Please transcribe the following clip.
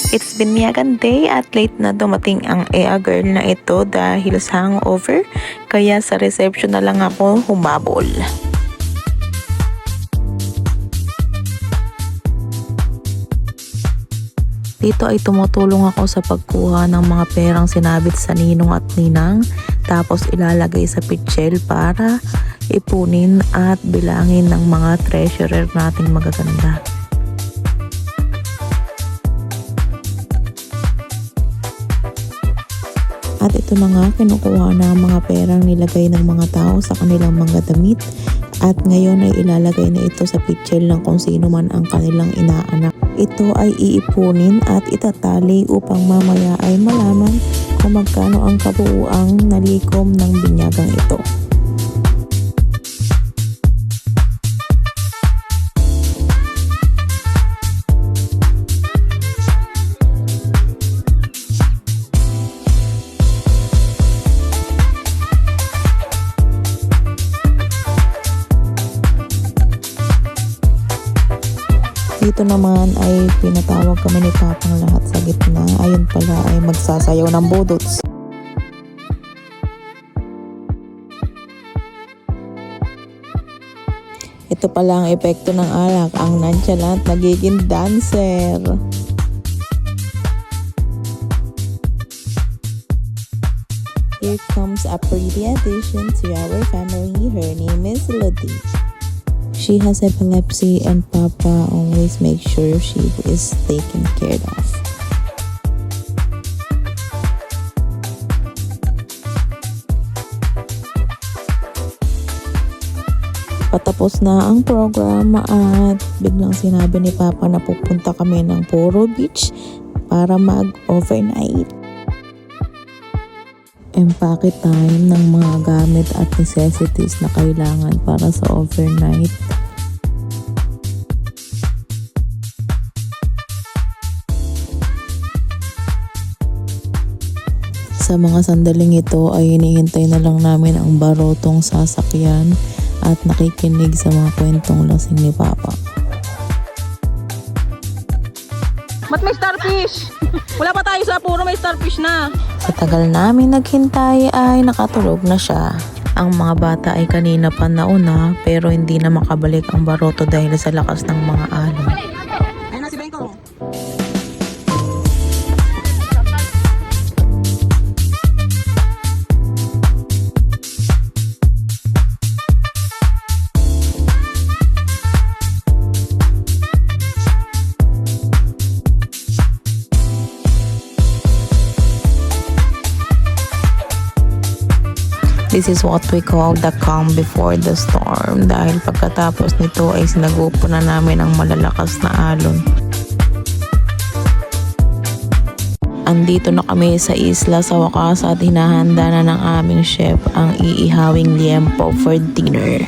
It's binyagan day at late na dumating ang EA girl na ito dahil sa hangover. Kaya sa reception na lang ako humabol. Dito ay tumutulong ako sa pagkuha ng mga perang sinabit sa ninong at ninang, tapos ilalagay sa pitchel para ipunin at bilangin ng mga treasurer nating magaganda. At ito na nga, kinukuha na ang mga perang nilagay ng mga tao sa kanilang mga damit, at ngayon ay ilalagay na ito sa pitchel ng kung sino man ang kanilang inaanak. Ito ay iipunin at itatali upang mamaya ay malaman kung magkano ang kabuuang nalikom ng binyagang ito. Dito naman ay pinatawag kami ni Papang lahat sa gitna. Ayun pala ay magsasayaw ng budots. Ito pala ang epekto ng alak. Ang nonchalant nagiging dancer. Here comes a pretty addition to our family. Her name is Lodi. She has epilepsy and Papa always makes sure she is taken care of. Patapos na ang program at biglang sinabi ni Papa na pupunta kami ng Puro Beach para mag-overnight. Empake time ng mga gamit at necessities na kailangan para sa overnight. Sa mga sandaling ito ay hinihintay na lang namin ang barotong sasakyan at nakikinig sa mga kwentong lasing ni Papa. Ba't may starfish? Wala pa tayo sa Puro, may starfish na. Sa tagal namin naghintay ay nakatulog na siya. Ang mga bata ay kanina pa nauna pero hindi na makabalik ang baroto dahil sa lakas ng mga alon. Ayun na si Bengkong. This is what we call the calm before the storm dahil pagkatapos nito ay sinagupo na namin ang malalakas na alon. Andito na kami sa isla sa wakas at hinahanda na ng aming chef ang iihawing liempo for dinner.